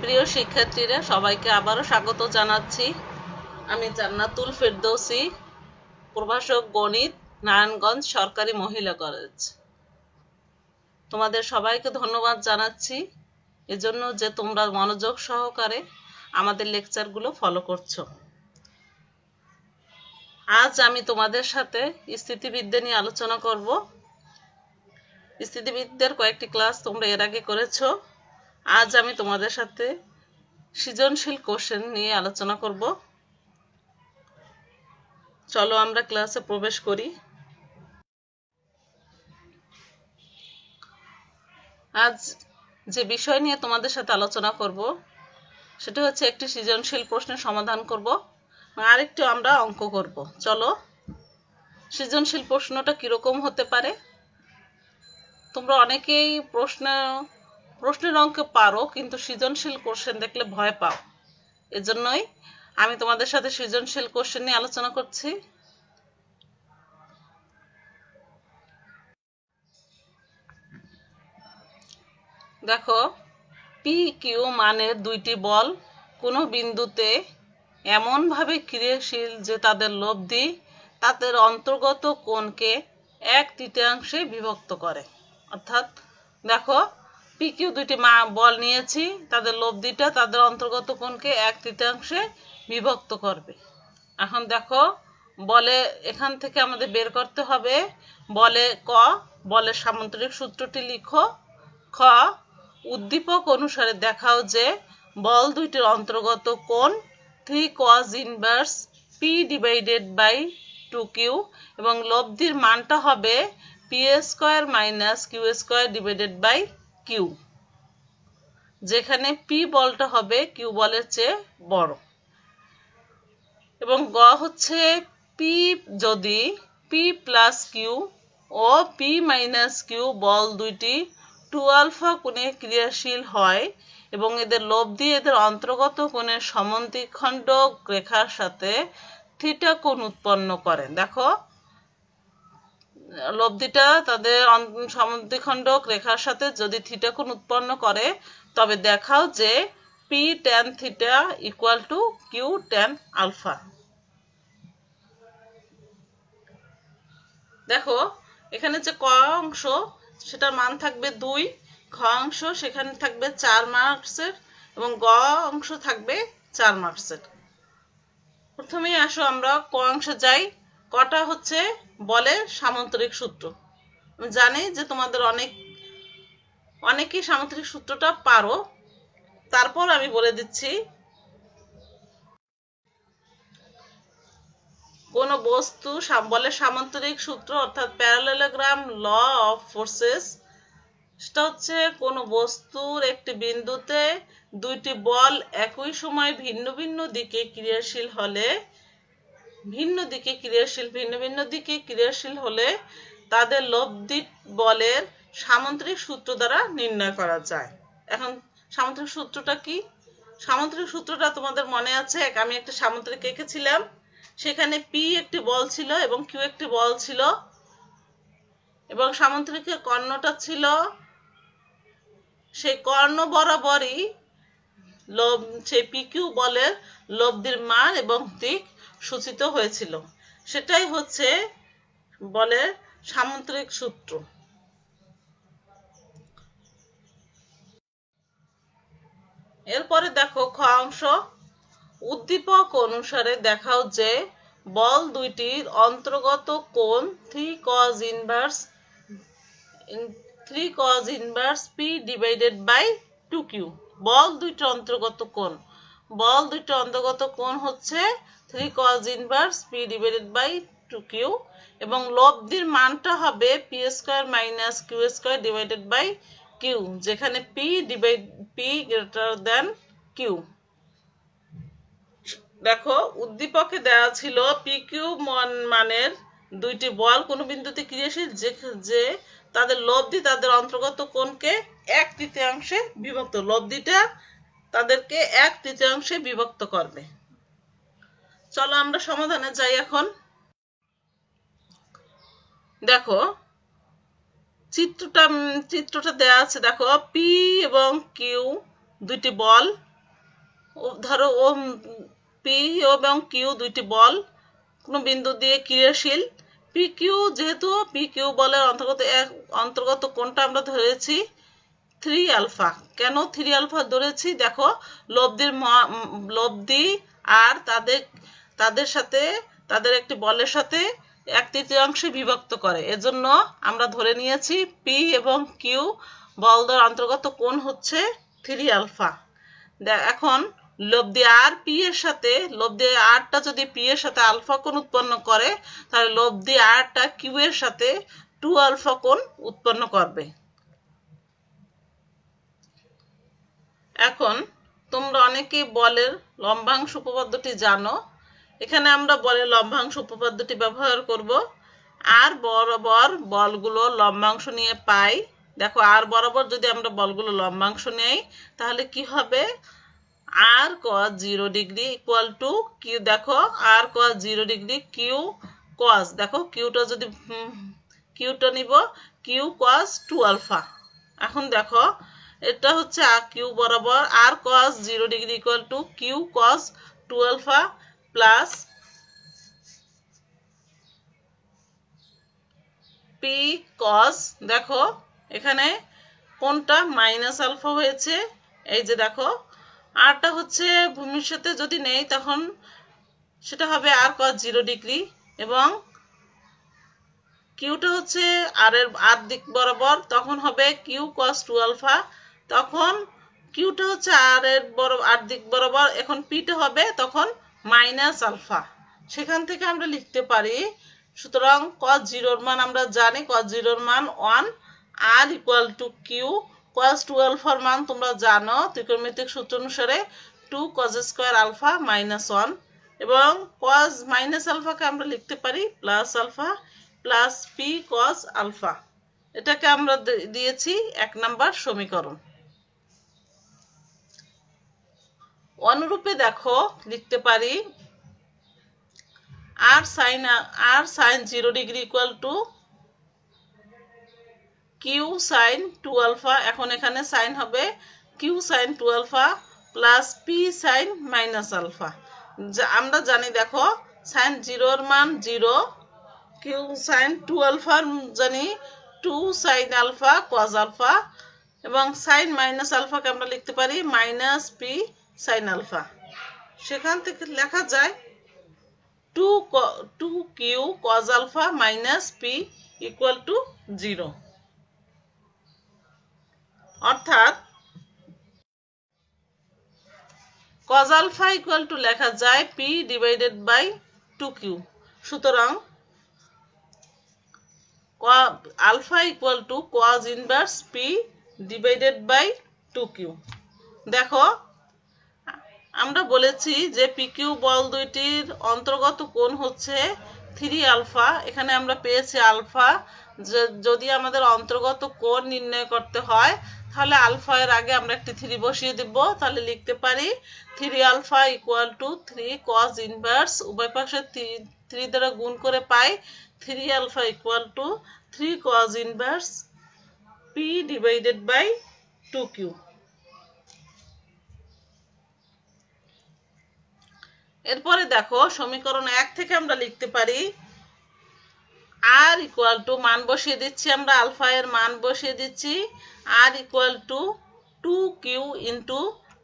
প্রিয় শিক্ষার্থীরা, সবাইকে আবারও স্বাগত জানাচ্ছি। আমি জান্নাতুল ফেরদৌসী, প্রভাষক গণিত, নারায়ণগঞ্জ সরকারি মহিলা কলেজ। তোমাদের সবাইকে ধন্যবাদ জানাচ্ছি এজন্য যে তোমরা মনোযোগ সহকারে আমাদের লেকচারগুলো ফলো করছো। আজ আমি তোমাদের সাথে স্থিতিবিদ্যা নিয়ে আলোচনা করব। স্থিতিবিদ্যার কয়েকটি ক্লাস তোমরা এর আগে করেছো। আজ আমি তোমাদের সাথে সৃজনশীল কোশ্চেন নিয়ে আলোচনা করব। চলো আমরা ক্লাসে প্রবেশ করি। আজ যে বিষয় নিয়ে তোমাদের সাথে আলোচনা করব সেটা হচ্ছে একটি সৃজনশীল প্রশ্নের সমাধান করব, আরেকটি আমরা অঙ্ক করব। চলো, সৃজনশীল প্রশ্নটা কিরকম হতে পারে? তোমরা অনেকেই প্রশ্নের অঙ্ক পারো, কিন্তু সৃজনশীল কোশ্চেন দেখলে ভয় পাও। এজন্যই আমি তোমাদের সাথে সৃজনশীল কোশ্চেন নিয়ে আলোচনা করছি। দেখো, পি কিউ মানে দুইটি বল কোনো বিন্দুতে এমনভাবে ক্রিয়াশীল যে তাদের লব্ধি তাদের অন্তর্গত কোণকে 1/3 বিভক্ত করে। অর্থাৎ দেখো, পি কিউ দুইটি বল নিয়েছি, তাদের লব্ধিটা তাদের অন্তর্গত কোণকে 1/3 বিভক্ত করবে। এখন দেখো, বলে এখান থেকে আমাদের বের করতে হবে বলে বলের সামান্তরিক সূত্রটি লিখো। খ, উদ্দীপক অনুসারে দেখাও যে বল দুইটির অন্তর্গত কোণ 3 cos ইনভার্স p/2q এবং লব্ধির মানটা হবে p² - q²/q, যেখানে p বলটা হবে q বলের চেয়ে বড়। এবং গ হচ্ছে p যদি p+q ও p-q বল দুইটি 2α কোণে ক্রিয়াশীল হয় এবং এদের লব্ধি এদের অন্তর্গত কোণের সমদ্বিখণ্ডক রেখার সাথে থিটা কোণ উৎপন্ন করে। দেখো, লব্ধিটা তাদের সমদ্বিখণ্ডক রেখার সাথে যদি থিটা কোণ উৎপন্ন করে, তবে দেখাও যে p tan θ = q tan α। দেখো, এখানে যে ক অংশ সেটার মান থাকবে 2, খ অংশ সেখানে থাকবে 4 মার্কসের এবং গ অংশ থাকবে 4 মার্কসের। প্রথমেই আসো আমরা ক অংশে যাই। কটা হচ্ছে বলের সামান্তরিক সূত্র। আমি জানি যে তোমাদের অনেকেই সামান্তরিক সূত্রটা পারো, তারপর আমি বলে দিচ্ছি। কোন বস্তু বলের সামান্তরিক সূত্র অর্থাৎ প্যারালেলোগ্রাম ল অফ ফোর্সেস, সেটা হচ্ছে কোন বস্তুর একটি বিন্দুতে দুইটি বল একই সময় ভিন্ন ভিন্ন দিকে ক্রিয়াশীল হলে তাদের লব্ধি বলের সামান্তরিক সূত্র দ্বারা নির্ণয় করা যায়। এখন সামান্তরিক সূত্রটা কি? সামান্তরিক সূত্রটা তোমাদের মনে আছে, আমি একটা সামান্তরিক এঁকেছিলাম, সেখানে p একটি বল ছিল এবং q একটি বল ছিল এবং সামান্তরিকের কর্ণটা ছিল সেই কর্ণ বরাবরই সেই pq বলের লব্ধির মান এবং দিক সূচিত হয়েছিল। সেটাই হচ্ছে বলের সামান্তরিক সূত্র। এরপরে দেখো খ অংশ, উদ্দীপক অনুসারে দেখাও যে বল দুইটির অন্তর্গত কোণ 3 cos ইনভার্স p/2q। বল দুইটির অন্তর্গত কোণ হচ্ছে 3 cos ইনভার্স p/2q এবং লব্ধির মানটা হবে p² - q²/q, যেখানে p q। দেখো, উদ্দীপকে দেওয়া ছিল pq মানের দুইটি বল কোন বিন্দুতে ক্রিয়াশীল যে তাদের লব্ধি তাদের অন্তর্গত কোণকে 1/3 বিভক্ত, লব্ধিটা তাদেরকে 1/3 বিভক্ত করবে। চলো আমরা সমাধানে যাই। এখন দেখো, চিত্রটা দেওয়া আছে। দেখো, p এবং q দুইটি বল ধরো ও পি এবং কিউ দুইটি বল কোনো বিন্দু দিয়ে ক্রিয়াশীল। পি কিউ, যেহেতু পি কিউ বলের অন্তর্গত কোণটা আমরা ধরেছি 3 আলফা। কেন 3 আলফা ধরেছি? দেখো লব্ধি আর তাদের সাথে তাদের একটি বলের সাথে 1/3 বিভক্ত করে, এজন্য আমরা ধরে নিয়েছি পি এবং কিউ বলদের অন্তর্গত কোণ হচ্ছে 3 আলফা। এখন লব্ধি আর পি এর সাথে, লব্ধি আরটা যদি পি এর সাথে আলফা কোণ উৎপন্ন করে, তাহলে লব্ধি আরটা কিউ এর সাথে 2 আলফা কোণ উৎপন্ন করবে। এখন তোমরা অনেকেই বলের লম্বাংশ উপপাদ্যটি জানো। এখানে আমরা বলের লম্বাংশ উপপাদ্যটি ব্যবহার করব। আর বরাবর বলগুলো লম্বাংশ নিয়ে পাই। দেখো আর বরাবর যদি আমরা বলগুলো লম্বাংশ নেই, তাহলে কি হবে? R cos 0 degree equal to Q. দেখো R cos 0 degree Q cos, দেখো কিউটা নিব কিউ cos 2 আলফা। এখন দেখো এটা হচ্ছে কিউ বরাবর R cos 0 degree equal to Q cos 2 alpha plus P cos, দেখো এখানে কোনটা মাইনাস আলফা হয়েছে, এই যে দেখো আরটা হচ্ছে ভূমির সাথে যদি নেই তখন সেটা হবে আর cos 0 ডিগ্রি, এবং কিউটা হচ্ছে আর দিক বরাবর, তখন হবে কিউ cos 2 আলফা। তখন কিউটা হচ্ছে আর দিক বরাবর, এখন পিটা হবে তখন মাইনাস আলফা। সেখান থেকে আমরা লিখতে পারি, সুতরাং cos 0 এর মান আমরা জানি, cos 0 এর মান 1, আর ইকুয়াল টু কিউ cos 2 আলফার মান তোমরা জানো ত্রিকোণমিতিক সূত্র অনুসারে 2 cos স্কয়ার আলফা মাইনাস 1, এবং cos মাইনাস আলফাকে আমরা লিখতে পারি plus alpha plus P cos alpha. এটাকে আমরা দিয়েছি 1 নাম্বার সমীকরণ। অনুরূপে দেখো লিখতে পারি R sin 0 degree equal to Q sin 2 alpha. এখন এখানে সাইন হবে Q sin 2 alpha plus P sin minus alpha. আমরা জানি দেখো sin 0 এর মান 0, কিউ sin 2 আলফার জানি 2 sin আলফা cos আলফা, এবং sin মাইনাস আলফাকে আমরা লিখতে পারি মাইনাস পি sin আলফা। সেখান থেকে লেখা যায় 2 Q cos alpha minus P equal to 0। অর্থাৎ cos আলফা ইকুয়াল টু লেখা যায় পি ডিভাইডেড বাই 2 কিউ। সুতরাং alpha equal to cos inverse P divided by 2 Q. দেখো আমরা বলেছি যে পি কিউ বল দুইটির অন্তর্গত কোণ হচ্ছে 3 আলফা। এখানে আমরা পেয়েছি আলফা। যদি আমাদের অন্তর্গত কোণ নির্ণয় করতে হয় তাহলে আলফা এর আগে আমরা একটি 3 বসিয়ে দেব, তাহলে লিখতে পারি 3 alpha equal to 3 cos inverse, উভয় পাশে 3 দ্বারা গুণ করে পাই 3 alpha equal to 3 cos inverse P divided by 2 Q. এরপরে দেখো সমীকরণ 1 থেকে আমরা লিখতে পারি আর ইকুয়াল টু, মান বসিয়ে দিচ্ছি আমরা, আলফা এর মান বসিয়ে দিচ্ছি, R equal to 2 Q into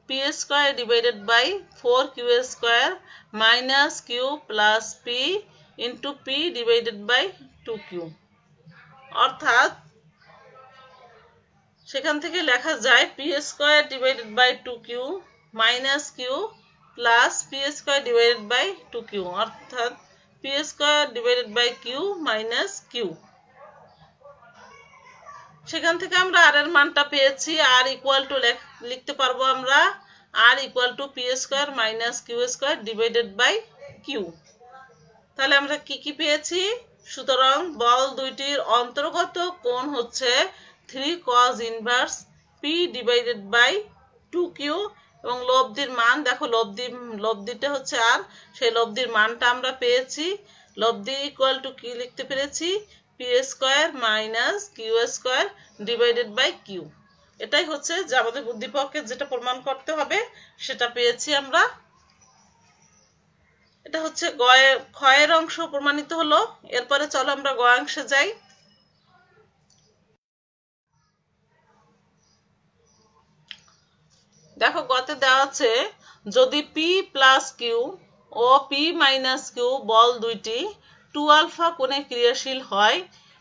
P square divided by 4 Q square minus Q plus P into P divided by 2 Q. অর্থাৎ সেখান থেকে লেখা যায় P square divided by 2 Q minus Q plus P square divided by 2 Q, অর্থাৎ P square divided by Q minus Q. সেখান থেকে আমরা আর এর মানটা পেয়েছি, আর ইকুয়াল টু লিখতে পারবো আমরা R equal to P square minus Q square divided by Q. তাহলে আমরা কি কি পেয়েছি? সুতরাং বল দুইটির অন্তর্গত কোণ হচ্ছে 3 cos inverse P divided by 2 Q, এবং লব্ধির মান দেখো লব্ধিটা হচ্ছে আর, সেই লব্ধির মানটা আমরা পেয়েছি। লব্ধি ইকুয়াল টু কি লিখতে পেরেছি? P square minus Q square divided by Q. এটাই হচ্ছে যে আমাদের উদ্দীপকের যেটা প্রমাণ করতে হবে সেটা পেয়েছি আমরা। এটা হচ্ছে ক্ষয়ের অংশ প্রমাণিত হলো। এরপরে চলো আমরা গ অংশে যাই। দেখো গতে দেওয়া আছে যদি পি প্লাস কিউ ও পি মাইনাস কিউ বল দুইটি 2 আলফা কোণে ক্রিয়াশীল হয়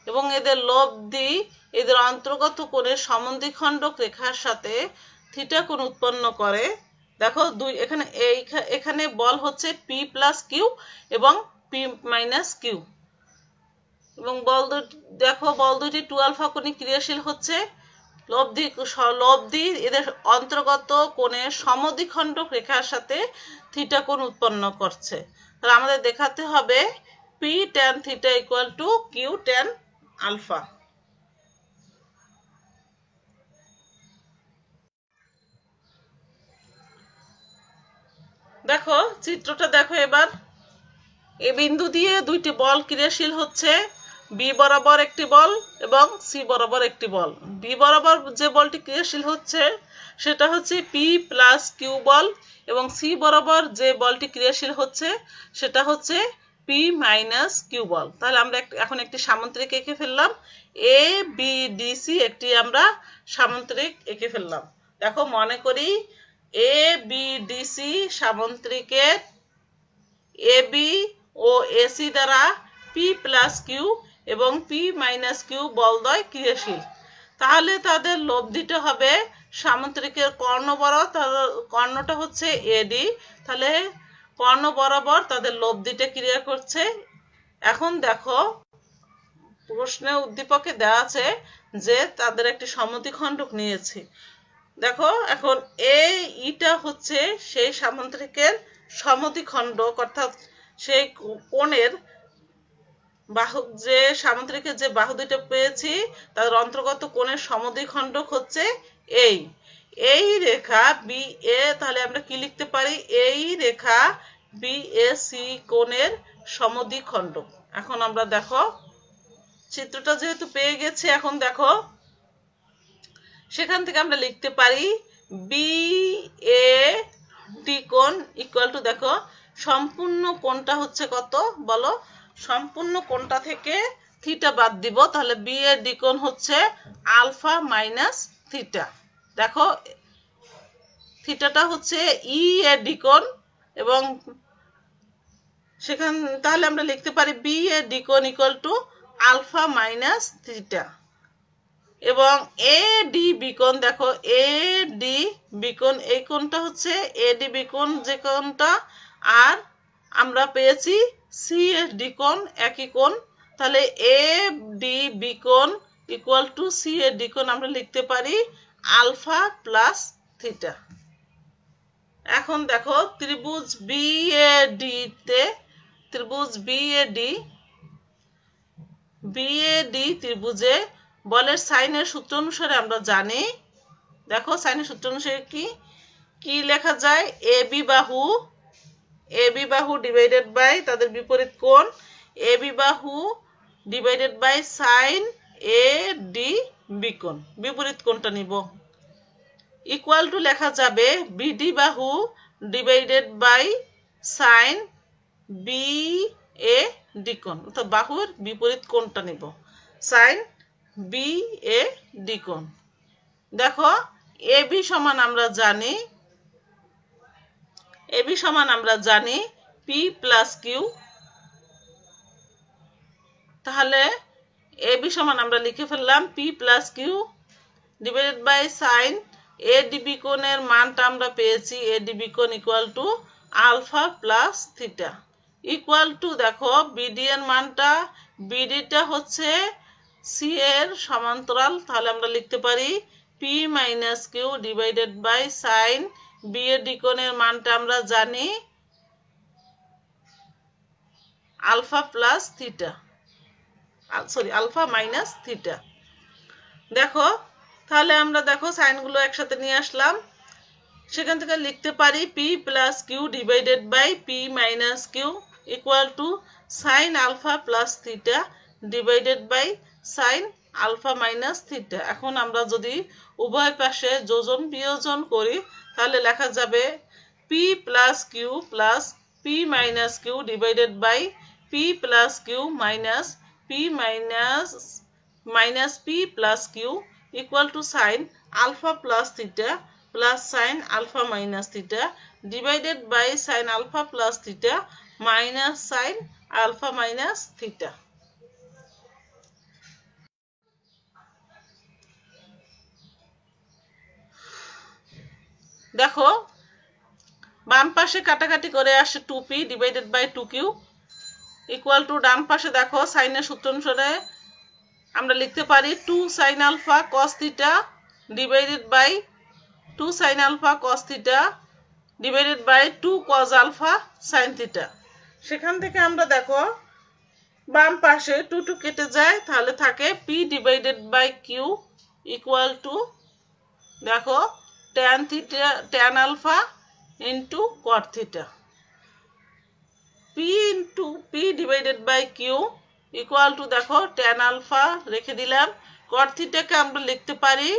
এবং এদের লব্ধি এদের অন্তর্গত কোণের সমদ্বিখণ্ডক রেখার সাথে থিটা কোণ উৎপন্ন করে। দেখো এখানে বল হচ্ছে পি প্লাস কিউ এবং পি মাইনাস কিউ এবং দেখো বল দুইটি 2 আলফা কোণে ক্রিয়াশীল হচ্ছে। লব্ধি এদের অন্তর্গত কোণের সমদ্বিখণ্ডক রেখার সাথে থিটা কোণ উৎপন্ন করছে। তাহলে আমাদের দেখাতে হবে P tan theta equal to Q tan alpha. দেখো চিত্রটা দেখো এবার। এ বিন্দু দিয়ে দুইটি বল ক্রিয়াশীল হচ্ছে, বি বরাবর একটি বল এবং সি বরাবর একটি বল। বি বরাবর যে বলটি ক্রিয়াশীল হচ্ছে সেটা হচ্ছে পি প্লাস কিউ বল এবং সি বরাবর যে বলটি ক্রিয়াশীল হচ্ছে সেটা হচ্ছে পি মাইনাস কিউ বল। তাহলে আমরা এখন একটি সামান্তরিক এঁকে ফেললাম। এ বি ডি সি একটি আমরা সামান্তরিক এঁকে ফেললাম। দেখো মনে করি A B D C সামান্তরিকের A B O AC দ্বারা পি প্লাস কিউ এবং পি মাইনাস কিউ বলদ্বয় ক্রিয়াশীল। তাহলে তাদের লব্ধিটা হবে সামান্তরিকের কর্ণ বরাবর, কর্ণটা হচ্ছে এডি, তাহলে কর্ণ বরাবর তাদের লব্ধিটা ক্রিয়া করছে। এখন দেখো প্রশ্নে উদ্দীপকে দেওয়া আছে যে তাদের একটি সমদ্বিখণ্ডক নিয়েছি। দেখো এখন ইটা হচ্ছে সেই সামান্তরিকের সমদ্বিখণ্ডক, অর্থাৎ সেই কোণের বাহু, যে সামান্তরিকের যে বাহু দুটো পেয়েছি তাদের অন্তর্গত কোণের সমদ্বিখণ্ডক হচ্ছে এই রেখা বি এ। তাহলে আমরা কি লিখতে পারি? এই রেখা বি এ সি কোণের সমদ্বিখণ্ডক। এখন আমরা দেখো চিত্রটা যেহেতু পেয়ে গেছি, এখন দেখো সেখান থেকে আমরা লিখতে পারি বি এ ডি কোণ ইকুয়াল টু, দেখো সম্পূর্ণ কোণটা হচ্ছে কত বলো? সম্পূর্ণ কোণটা থেকে থিটা বাদ দিব, তাহলে বি এ ডি কোণ হচ্ছে আলফা মাইনাস থিটা। দেখো থিটাটা হচ্ছে ই এ ডি কোণ এবং তাহলে আমরা লিখতে পারি বি এ ডি কোণ equal to alpha minus theta এবং এ ডি বি কোণ, দেখো এ ডি বি কোণ এই কোণটা হচ্ছে এ ডি বি কোণ যে কোণটা, আর আমরা পেয়েছি সি এ ডি কোণ একই কোণ, তাহলে এ ডি বি কোণ equal to C A D কোণ আমরা লিখতে পারি আলফা প্লাস থিটা। এখন দেখো ত্রিভুজ বি এ ডি তে, ত্রিভুজ বি এ ডি ত্রিভুজে বলের সাইনের সূত্র অনুসারে আমরা জানি। দেখো সাইনের সূত্র অনুসারে কি লেখা যায়? এ বি বাহু ডিভাইডেড বাই তাদের বিপরীত কোণ, এ বি বাহু divided by sine A D B কোণ, বিপরীত কোণটা নিব, ইকুয়াল টু লেখা যাবে বিডি বাহু divided by sine B A D কোণ, অর্থাৎ বাহুর বিপরীত কোণটা নিব, সাইন বি এ ডি কোণ। দেখো এ বি সমান আমরা জানি পি প্লাস কিউ। তাহলে এ বি সমান আমরা লিখে ফেললাম P plus Q divided by sine A DB কোণের মানটা আমরা পেয়েছি এ ডিবি কোণ equal to alpha plus theta, equal to দেখো বিডি এর মানটা, বিডিটা হচ্ছে সি এর সমান্তরাল, তাহলে আমরা লিখতে পারি P minus Q divided by sine B এর ডি কোণের মানটা আমরা জানি alpha plus theta, sorry alpha minus theta. দেখো তাহলে আমরা দেখো সাইনগুলো একসাথে নিয়ে আসলাম, সেখান থেকে লিখতে পারি P plus Q divided by P minus Q equal to sine alpha plus theta divided by sine alpha minus theta. এখন আমরা যদি উভয় পাশে যোজন বিয়োজন করি তাহলে লেখা যাবে P plus Q plus P minus Q divided by P plus Q minus P minus P plus Q equal to sine alpha plus theta plus sine alpha minus theta divided by sine alpha plus theta minus sine alpha minus theta. দেখো বাম পাশে কাটাকাটি করে আসে 2p divided by 2q equal to ডান পাশে দেখো সাইনের সূত্র অনুসারে আমরা লিখতে পারি 2 sin alpha cos theta divided by 2 sin alpha cos theta divided by 2 cos alpha sin theta. সেখান থেকে আমরা দেখো বাম পাশে 2 2 কেটে যায় তাহলে থাকে p divided by q equal to দেখো tan theta tan alpha into cot theta. p into p divided by q equal to দেখো tan আলফা রেখে দিলাম, cot থিটাকে আমরা লিখতে পারি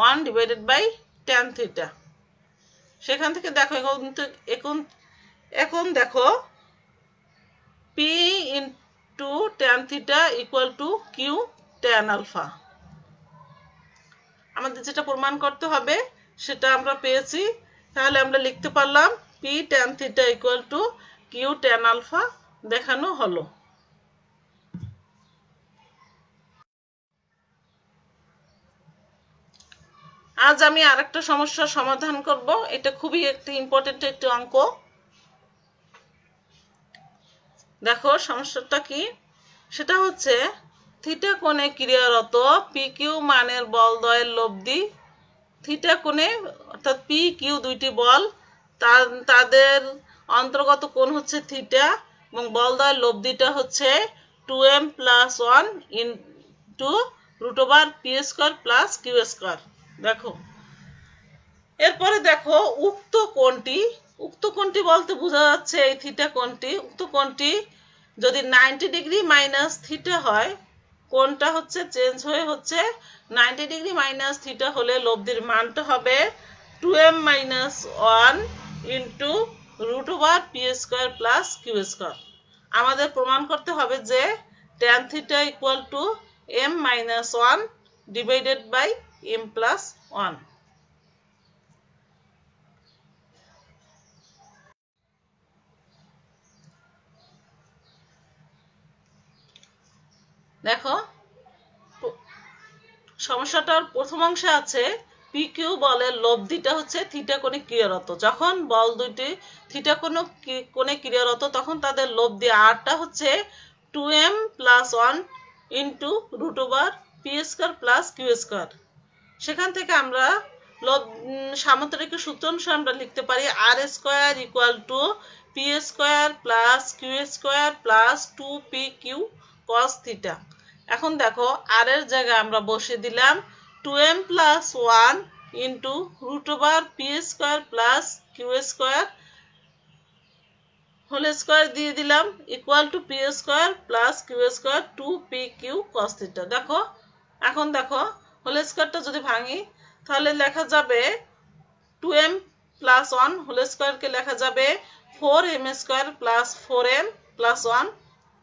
1 ডিভাইডেড বাই tan থিটা। সেখান থেকে দেখো এখন দেখো p into tan theta equal to q tan alpha. আমাদের যেটা প্রমাণ করতে হবে সেটা আমরা পেয়েছি, তাহলে আমরা লিখতে পারলাম p tan theta equal to q tan alpha দেখানো হলো। আজ আমি আরেকটা সমস্যার সমাধান করব, এটা খুবই একটি ইম্পর্টেন্ট একটি অঙ্ক। দেখো সমস্যাটা কি, সেটা হচ্ছে থিটা কোণে ক্রিয়ারত pq মানের বলদ্বয়ের লব্ধি। থিটা কোণে অর্থাৎ pq দুইটি বল, তাদের অন্তর্গত কোণ হচ্ছে থিটা এবং বলদ্বয়ের লব্ধিটা হচ্ছে 2m plus 1 into root over P square plus Q square. দেখো এরপরে দেখো উক্ত কোণটি বলতে বোঝা যাচ্ছে এই থিটা কোণটি, উক্ত কোণটি যদি 90 ডিগ্রি মাইনাস থিটা হয়, কোণটা হচ্ছে চেঞ্জ হয়ে হচ্ছে 90 ডিগ্রি মাইনাস থিটা হলে লব্ধির মানটা হবে 2m minus 1 into root over P square plus Q square. আমাদের প্রমাণ করতে হবে যে tan theta equal to m minus 1 divided by m plus 1। দেখো সমস্যাটার প্রথম অংশে আছে pq বলের লব্ধিটা হচ্ছে থিটা কোণে ক্রিয়ারত। যখন বল দুইটি থিটা কোণে ক্রিয়ারত তখন তাদের লব্ধি rটা হচ্ছে 2m plus 1 into root over P square plus Q square. সেখান থেকে আমরা সামান্তরিকের সূত্র অনুসারে আমরা লিখতে পারি r square equal to P square plus Q square plus 2pq cos theta. এখন দেখো r এর জায়গায় আমরা বসিয়ে দিলাম 2m plus 1 into root over P square plus Q square whole square দিয়ে দিলাম equal to P square plus Q square 2pq cos theta. দেখো এখন দেখো হোল স্কোয়ারটা যদি ভাঙি তাহলে লেখা যাবে 2m প্লাস 1 হোল স্কোয়ারকে লেখা যাবে 4m square plus 4m plus 1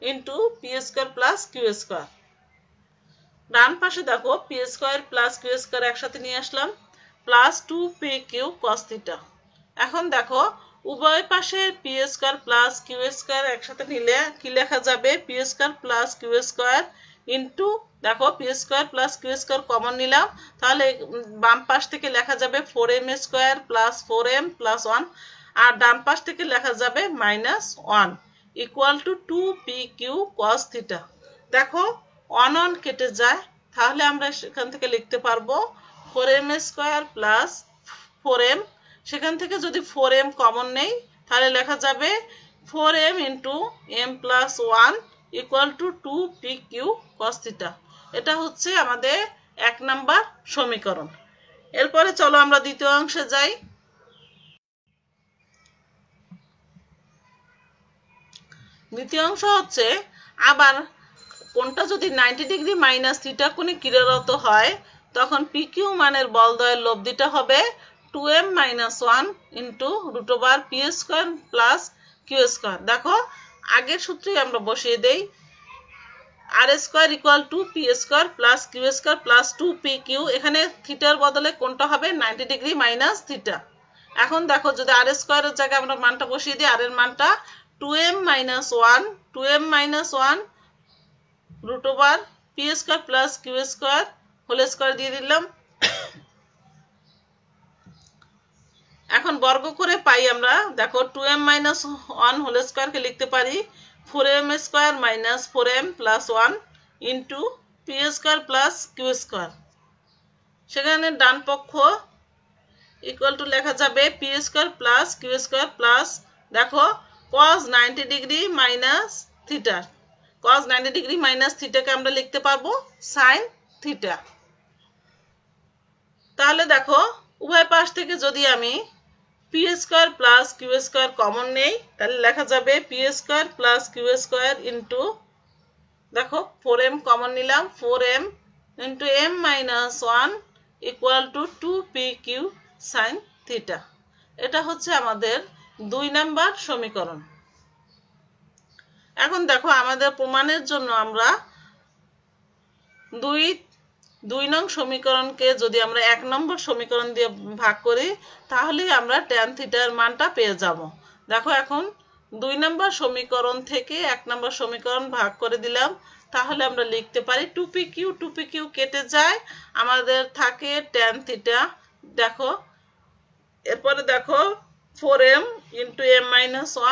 into P square plus Q square. ডান পাশে দেখো P square plus Q square একসাথে নিয়ে আসলাম প্লাস 2pq cos থিটা। এখন দেখো উভয় পাশে P square plus Q square একসাথে নিলে কি লেখা যাবে P square plus Q square into দেখো P square plus Q square common নিলাম তাহলে বাম পাশ থেকে লেখা যাবে 4m square plus 4m plus 1 আর ডান পাশ থেকে লেখা যাবে minus 1 equal to 2pq cos theta. দেখো 1 1 কেটে যায় তাহলে আমরা সেখান থেকে লিখতে পারবো 4m স্কোয়ার প্লাস 4m, সেখান থেকে যদি 4m কমন নেই তাহলে লেখা যাবে 4m into m plus 1 equal to 2pq cos theta. এটা হচ্ছে আমাদের 1 নাম্বার সমীকরণ। এরপরে চলো আমরা দ্বিতীয় অংশে যাই। দ্বিতীয় অংশ হচ্ছে আবার কোণটা যদি 90 ডিগ্রি মাইনাস থিটা কোণে ক্রিয়ারত হয় তখন PQ মানের বলদ্বয়ের লব্ধিটা হবে 2m - 1 into √p² plus q²। দেখো আগের সূত্রেই আমরা বসিয়ে দেই, r² = p² plus q² plus 2pq। এখানে থিটার বদলে কোণটা হবে 90 ডিগ্রি মাইনাস থিটা। এখন দেখো যদি r² এর জায়গায় আমরা মানটা বসিয়ে দিই, r এর মানটা 2m - 1 √p² plus q² whole square দিয়ে দিলাম। এখন বর্গ করে পাই আমরা, দেখো 2m - 1 হোল স্কয়ারকে লিখতে পারি 4m² - 4m plus 1 into p² plus q²। সেখানে ডান পক্ষ ইকুয়াল টু লেখা যাবে p² প্লাস q² প্লাস দেখো cos 90 degree minus theta. cos 90 degree minus থিটাকে আমরা লিখতে পারবো sin থিটা। তাহলে দেখো উভয় পাশ থেকে যদি আমি p² প্লাস q² কমন নেই তাহলে লেখা যাবে p² প্লাস q² ইন্টু দেখো 4m কমন নিলাম 4m into m - 1 equal to 2pq sin theta. এটা হচ্ছে আমাদের 2 নাম্বার সমীকরণ। এখন দেখো আমাদের প্রমাণের জন্য আমরা 2 নং সমীকরণকে যদি আমরা 1 নম্বর সমীকরণ দিয়ে ভাগ করি তাহলে আমরা tan থিটার মানটা পেয়ে যাব। দেখো এখন 2 নম্বর সমীকরণ থেকে 1 নম্বর সমীকরণ ভাগ করে দিলাম, তাহলে আমরা লিখতে পারি 2pq কেটে যায়, আমাদের থাকে tan থিটা। দেখো এরপরে দেখো 4m into m -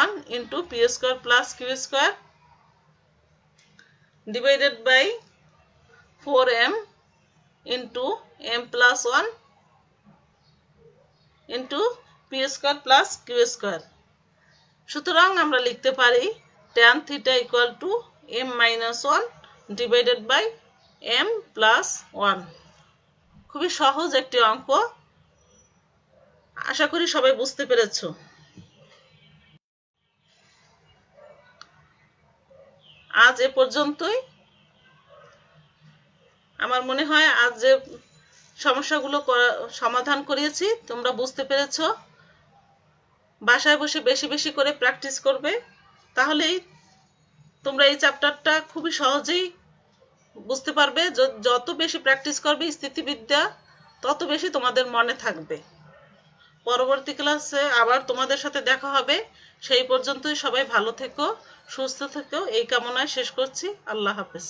1 into p² plus q² divided by 4m into m plus 1 into p² plus q²। সুতরাং আমরা লিখতে পারি tan theta equal to m - 1 divided by m plus 1। খুবই সহজ একটি অঙ্ক, আশা করি সবাই বুঝতে পেরেছো। আজ এ পর্যন্তই। আমার মনে হয় আজ যে সমস্যাগুলো সমাধান করিয়েছি তোমরা বুঝতে পেরেছো। বাসায় বসে বেশি বেশি করে প্র্যাকটিস করবে, তাহলেই তোমরা এই চ্যাপ্টারটা খুবই সহজেই বুঝতে পারবে। যত বেশি প্র্যাকটিস করবে স্থিতিবিদ্যা তত বেশি তোমাদের মনে থাকবে। পরবর্তী ক্লাসে আবার তোমাদের সাথে দেখা হবে। সেই পর্যন্তই সবাই ভালো থেকো, সুস্থ থেকো, এই কামনায় শেষ করছি। আল্লাহ হাফেজ।